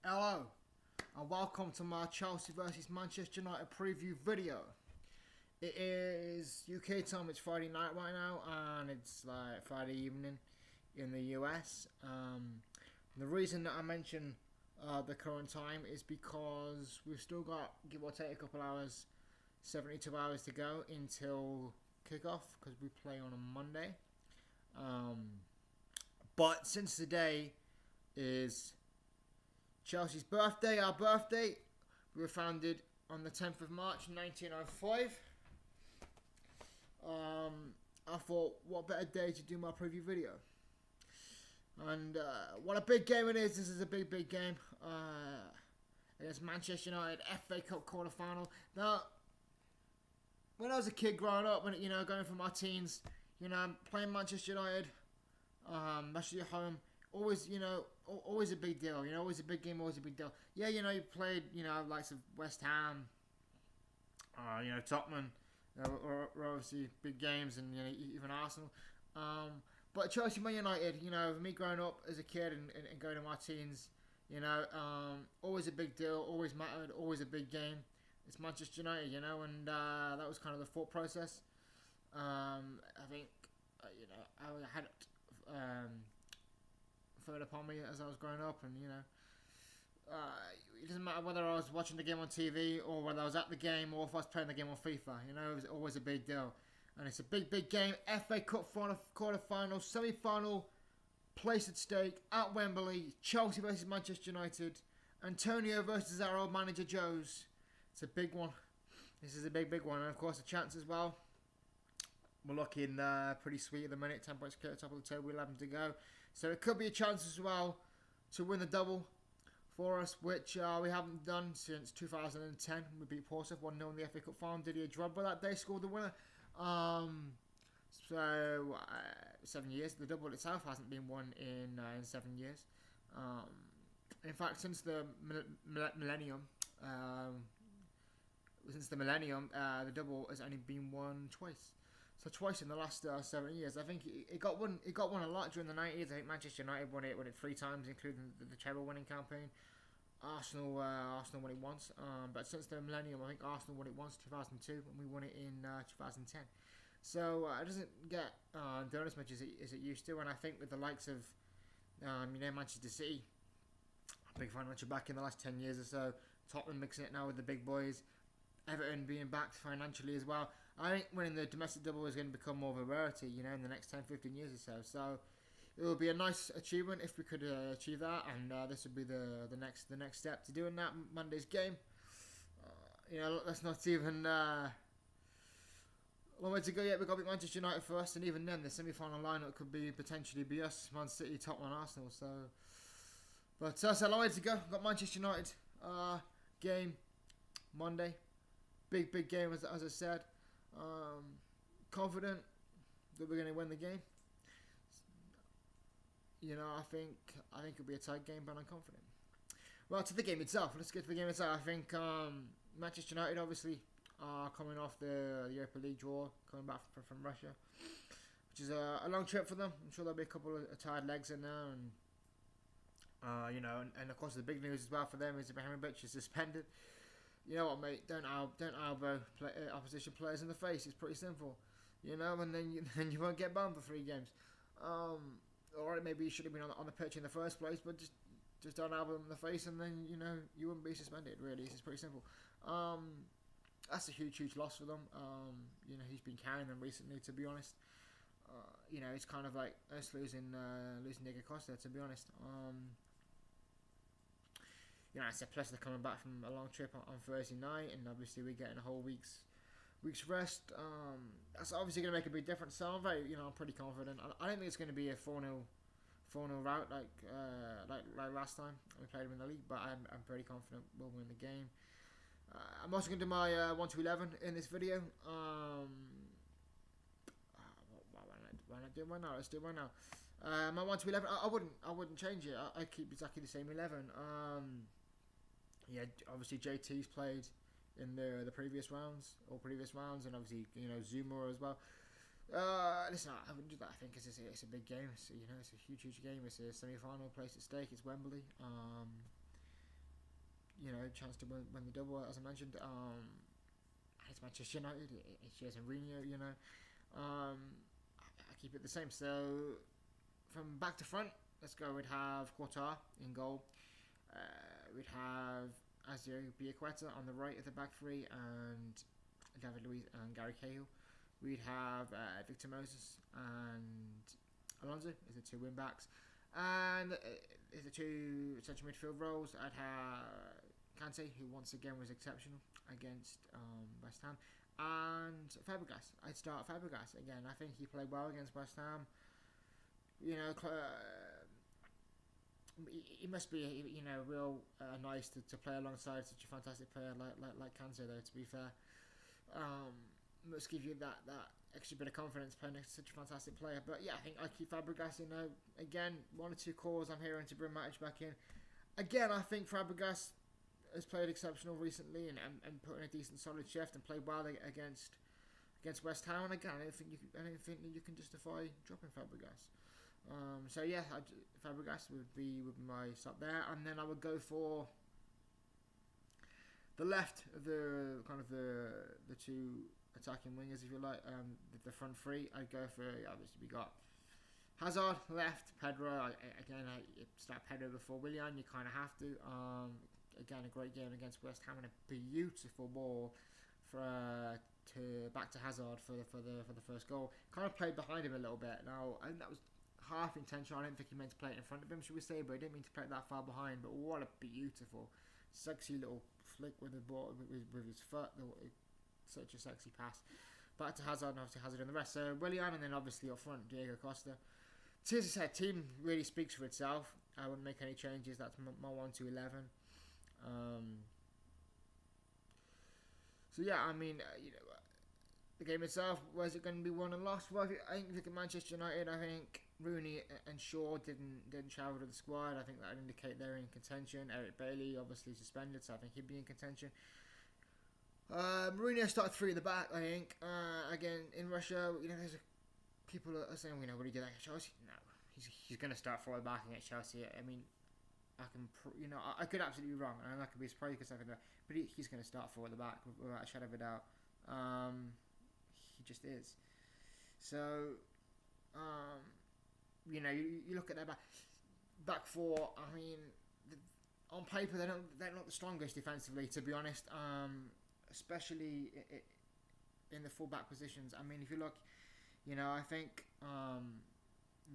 Hello, and welcome to my Chelsea versus Manchester United preview video. It is UK time, it's Friday night right now, and it's like Friday evening in the US. The reason that I mention the current time is because we've still got, give or take, a couple hours, 72 hours to go until kickoff, because we play on a Monday. But since today is Chelsea's birthday, our birthday, we were founded on the 10th of March 1905. I thought, what better day to do my preview video? And what a big game it is. This is a big game against Manchester United, FA Cup quarter-final. Now, when I was a kid growing up, when going through my teens, playing Manchester United, especially at home, always a big deal. Always a big game, always a big deal. Yeah, you played, likes of West Ham, Tottenham, were obviously big games, and even Arsenal. But Chelsea, Man United, me growing up as a kid and going to my teens, always a big deal, always mattered, always a big game. It's Manchester United, and that was kind of the thought process. I think, I had it third upon me as I was growing up, and it doesn't matter whether I was watching the game on TV or whether I was at the game or if I was playing the game on FIFA. It was always a big deal. And it's a big game. FA Cup quarter-final, semi-final, place at stake at Wembley. Chelsea versus Manchester United. Antonio versus our old manager Joe's. It's a big one. This is a big one. And of course the chance as well. We're looking pretty sweet at the minute. 10 points clear, top of the table, 11 to go. So it could be a chance as well to win the double for us, which we haven't done since 2010. We beat Portsmouth 1-0 in the FA Cup final. Didier Drogba that day scored the winner. 7 years. The double itself hasn't been won in 7 years. In fact, since the millennium, the double has only been won twice. So twice in the last 7 years. I think it got won a lot during the 90s. I think Manchester United won it 3 times, including the treble winning campaign. Arsenal won it once. But since the millennium, I think Arsenal won it once, 2002, and we won it in 2010. So it doesn't get done as much as it used to. And I think with the likes of Manchester City, big financial back in the last 10 years or so, Tottenham mixing it now with the big boys, Everton being backed financially as well, I think winning the domestic double is going to become more of a rarity, in the next 10-15 years or so. So it will be a nice achievement if we could achieve that, and this would be the next step to doing that Monday's game. Let's not even long way to go yet. We've got to beat Manchester United first, and even then the semi-final lineup could potentially be us, Man City, Tottenham, and Arsenal. So, but that's a long way to go. We've got Manchester United game Monday. Big game, as I said. Confident that we're going to win the game. I think it'll be a tight game, but I'm confident. Well, to the game itself. Let's get to the game itself. I think Manchester United obviously are coming off the Europa League draw, coming back from Russia, which is a long trip for them. I'm sure there'll be a couple of tired legs in there, and and of course the big news as well for them is Ibrahimovic is suspended. You know what, mate? Don't elbow opposition players in the face. It's pretty simple, and then you won't get banned for 3 games. Or maybe you should have been on the pitch in the first place, but just don't elbow them in the face, and then you wouldn't be suspended. Really, it's pretty simple. That's a huge loss for them. He's been carrying them recently, to be honest. It's kind of like us losing Diego Costa, to be honest. I said, plus they're coming back from a long trip on Thursday night, and obviously we're getting a whole week's rest. That's obviously going to make a big difference. So I'm pretty confident. I don't think it's going to be a 4-0 rout like last time we played them in the league, but I'm pretty confident we'll win the game. I'm also going to do my 1 to 11 in this video. Why not do it right now? Let's do it right now. My 1 to 11. I wouldn't change it. I keep exactly the same 11. Obviously JT's played in the previous rounds, and obviously Zuma as well. Listen, I wouldn't do that. I think it's a big game. It's a huge game. It's a semi-final, place at stake. It's Wembley. chance to win the double, as I mentioned. It's Manchester United, it's Jose Mourinho, I keep it the same. So, from back to front, let's go. We'd have Qatar in goal. We'd have Azio Biaqueta on the right of the back three, and David Luiz and Gary Cahill. We'd have Victor Moses and Alonso as the two wing backs. And as the two central midfield roles, I'd have Kante, who once again was exceptional against West Ham, and Fabregas. I'd start Fabregas again. I think he played well against West Ham. It must be real nice to play alongside such a fantastic player like Kante, though. To be fair, must give you that extra bit of confidence playing next to such a fantastic player. But yeah, I think I keep Fabregas in there. Again, one or two calls I'm hearing to bring Matic back in. Again, I think Fabregas has played exceptional recently and put in a decent solid shift and played well against West Ham. And again, I don't think that you can justify dropping Fabregas. So yeah, Fabregas would be my stop there, and then I would go for the left of the two attacking wingers, if you like, the front three. I'd go for, obviously we got Hazard left, Pedro. I start Pedro before Willian. You kind of have to. Again, a great game against West Ham and a beautiful ball back to Hazard for the first goal. Kind of played behind him a little bit. Now, I think that was half intentional. I didn't think he meant to play it in front of him, should we say, but he didn't mean to play it that far behind. But what a beautiful, sexy little flick with the ball with his foot. Such a sexy pass back to Hazard, and obviously Hazard and the rest. So Willian, and then obviously up front Diego Costa. As I said, team really speaks for itself. I wouldn't make any changes. That's my 1 to 11. So yeah, I mean, the game itself, was it going to be won and lost? Well, I think if you look at Manchester United, I think Rooney and Shaw didn't travel to the squad. I think that would indicate they're in contention. Eric Bailey obviously suspended, so I think he'd be in contention. Mourinho started 3 at the back, I think. Again, in Russia, there's people are saying, will he do that at Chelsea? No, he's going to start 4 at the back against Chelsea. I mean, I could absolutely be wrong, and I could be surprised because but he's going to start 4 at the back without a shadow of a doubt. He just is. So, you look at their back 4. I mean, on paper they're not the strongest defensively, to be honest. Especially in the full back positions. I mean, if you look, I think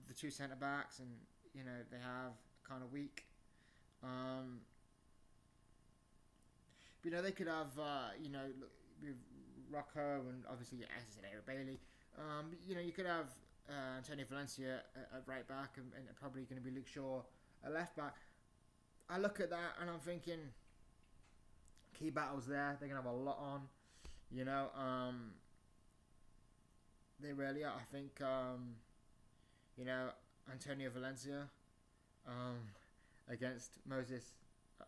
the 2 centre backs, and they have kind of weak. But they could have with Rocco and obviously, as I said, Eric Bailey. You could have Antonio Valencia at right back, and probably going to be Luke Shaw at left back. I look at that and I'm thinking, key battles there. They're going to have a lot on. They really are. I think, Antonio Valencia against Moses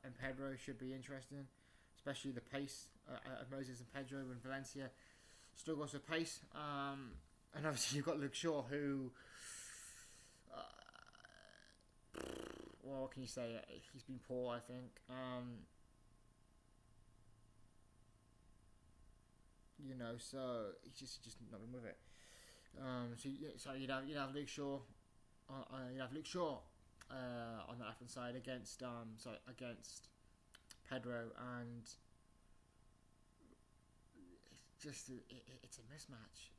and Pedro should be interesting. Especially the pace of Moses and Pedro when Valencia struggles with pace. And obviously you've got Luke Shaw, who... what can you say? He's been poor, I think. So he's just not been with it. So you'd have Luke Shaw. You'd have Luke Shaw on the left hand side against Pedro, and it's a mismatch.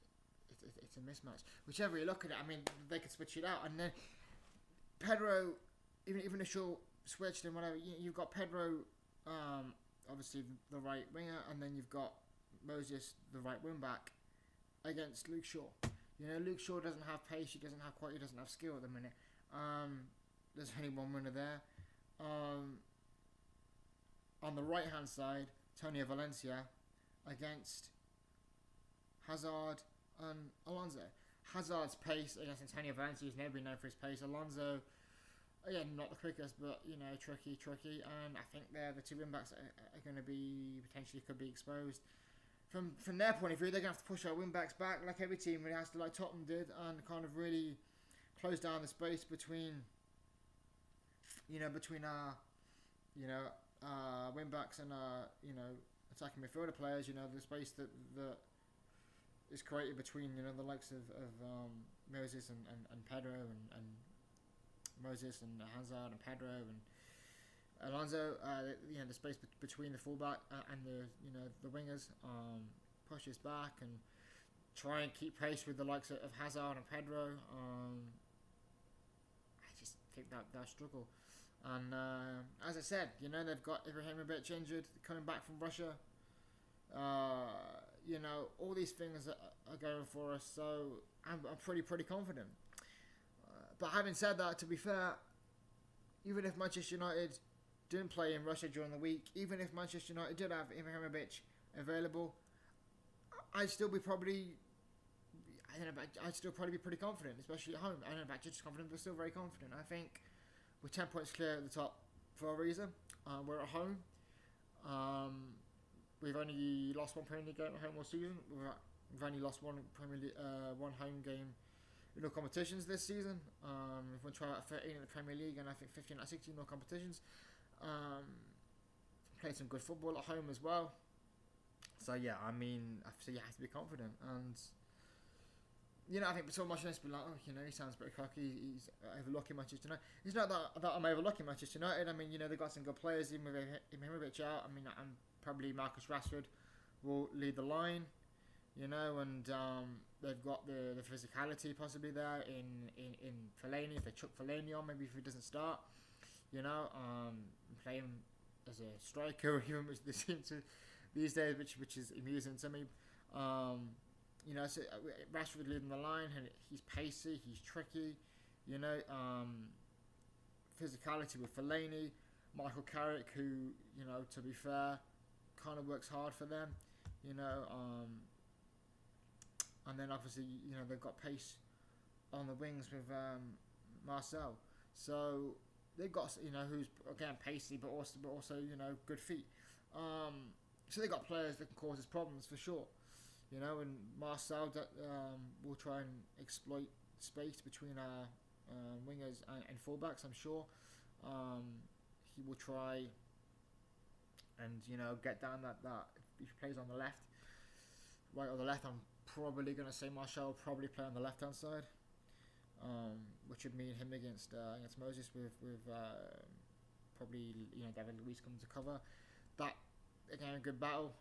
It's a mismatch. Whichever you look at it, I mean, they could switch it out, and then Pedro, even if Shaw switched and whatever, you've got Pedro, obviously the right winger, and then you've got Moses, the right wing back, against Luke Shaw. Luke Shaw doesn't have pace, he doesn't have quality, he doesn't have skill at the minute. There's only one winner there. On the right hand side, Antonio Valencia against Hazard and Alonso. Hazard's pace against Antonio Valencia, he's never been known for his pace. Alonso, again, not the quickest, but tricky. And I think the 2 wing backs are going to be potentially could be exposed. From their point of view, they're going to have to push our wing backs back, like every team really has to, like Tottenham did, and kind of really close down the space between our wing backs and attacking midfielder players. The space that is created between the likes of Moses and Pedro and Moses and Hazard and Pedro and Alonso. The space between the fullback and the wingers pushes back and try and keep pace with the likes of Hazard and Pedro. I just think that they'll struggle. And as I said, they've got Ibrahimovic injured, coming back from Russia. All these things are going for us, so I'm pretty confident. But having said that, to be fair, even if Manchester United didn't play in Russia during the week, even if Manchester United did have Ibrahimovic available, I'd still probably be pretty confident, especially at home. I don't know about just confident, but still very confident. I think we're 10 points clear at the top for a reason. We're at home. We've only lost one Premier League game at home all season. We've only lost one home game in all competitions this season. We've won 12 out of 13 in the Premier League, and I think 15 out of 16 in all competitions. Played some good football at home as well. So yeah, I have to be confident, and I think someone watching this be like, he sounds pretty cocky. He's overlooking Manchester United. It's not that I'm overlooking Manchester United. they've got some good players, even with Ibrahimovic out. I'm probably Marcus Rashford will lead the line, and they've got the physicality possibly there in Fellaini. If they chuck Fellaini on, maybe if he doesn't start, play him as a striker, even which they seem to these days, which is amusing to me. So Rashford leading the line, and he's pacey, he's tricky, physicality with Fellaini, Michael Carrick, who, to be fair, kind of works hard for them, and then obviously, they've got pace on the wings with Marcel, so they've got, who's again pacey, but also good feet, so they've got players that can cause us problems for sure. And Marcel will try and exploit space between our wingers and fullbacks, I'm sure. He will try and, get down that if he plays on the left, right or the left, I'm probably going to say Marcel will probably play on the left-hand side, which would mean him against Moses with probably, David Luiz coming to cover. That, again, a good battle.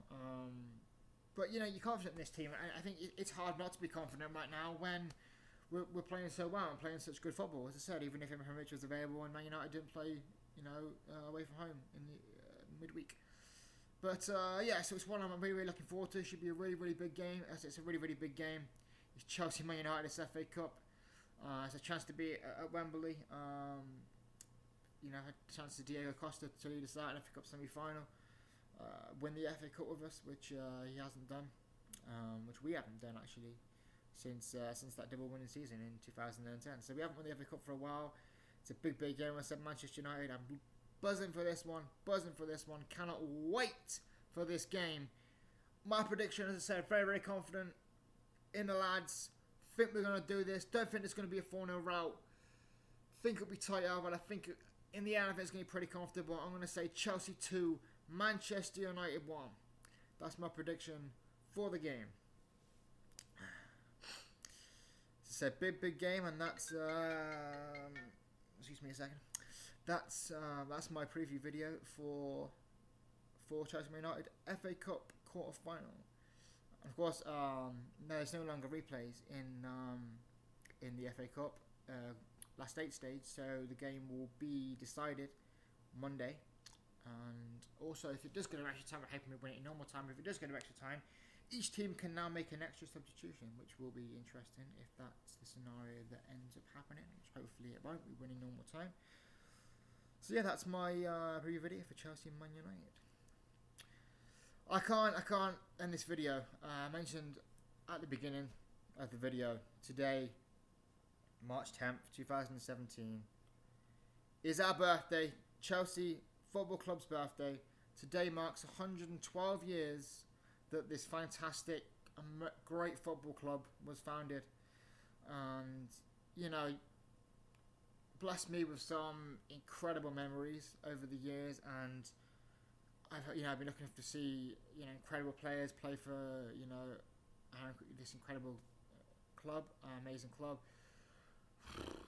But you're confident in this team. I think it's hard not to be confident right now when we're playing so well and playing such good football. As I said, even if Ibrahimovic was available and Man United didn't play, away from home in the midweek. But so it's one I'm really looking forward to. It should be a really big game. It's a really big game. It's Chelsea Man United. It's FA Cup. It's a chance to be at Wembley. Had a chance to Diego Costa to lead us out in the FA Cup semi-final. Win the FA Cup with us, which he hasn't done, which we haven't done actually since that double winning season in 2010. So we haven't won the FA Cup for a while. It's a big game. I said Manchester United. I'm buzzing for this one. Cannot wait for this game. My prediction, as I said, very confident in the lads. Think we're going to do this. Don't think it's going to be a 4-0 rout. Think it'll be tight out, but I think in the end, I think it's going to be pretty comfortable. I'm going to say Chelsea 2. Manchester United 1. That's my prediction for the game. It's a big game, and that's excuse me a second. That's my preview video for Chelsea United FA Cup quarter final. Of course, there's no longer replays in the FA Cup last 8 stage, so the game will be decided Monday. And also, if it does go to extra time, we're hoping we win it in normal time. If it does go to extra time, each team can now make an extra substitution, which will be interesting if that's the scenario that ends up happening, which hopefully it won't. We win in normal time. So yeah, that's my review video for Chelsea and Man United. I can't end this video. I mentioned at the beginning of the video, today, March 10th, 2017, is our birthday, Chelsea Football Club's birthday. Today marks 112 years that this fantastic, great football club was founded, and blessed me with some incredible memories over the years, and I've been looking to see incredible players play for this incredible club, amazing club.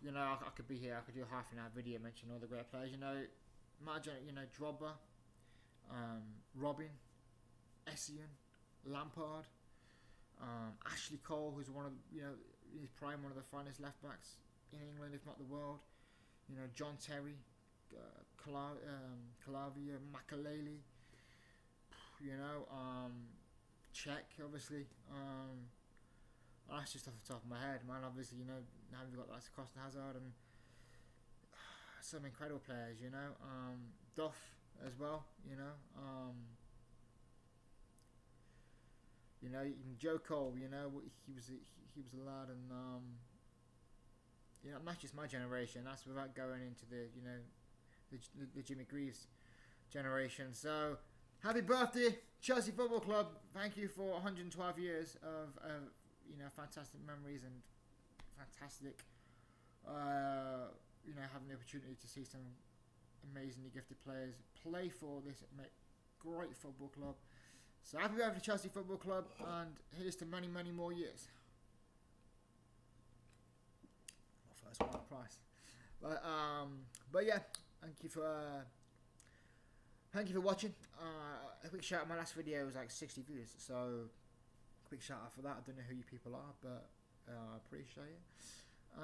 I could be here. I could do a half an hour video mentioning all the great players. Imagine Drogba, Robin, Essien, Lampard, Ashley Cole, who's one of his prime, one of the finest left backs in England, if not the world. John Terry, Calavia, Makaleli. Czech, obviously. That's just off the top of my head, man. Obviously, now we've got like Costa Hazard and some incredible players. Duff as well. Joe Cole. He was a lad, and that's just my generation. That's without going into the Jimmy Greaves generation. So, happy birthday, Chelsea Football Club! Thank you for 112 years of fantastic memories and fantastic, having the opportunity to see some amazingly gifted players play for this great football club. So happy birthday to Chelsea Football Club, and here's to many, many more years. First one price, but yeah, thank you for watching. A quick shout out, my last video was like 60 views, so quick shout out for that. I don't know who you people are, but I appreciate it.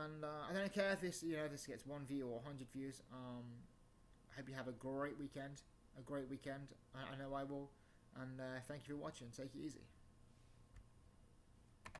And I don't care if this gets 1 view or 100 views. I hope you have a great weekend. I know I will. And thank you for watching. Take it easy.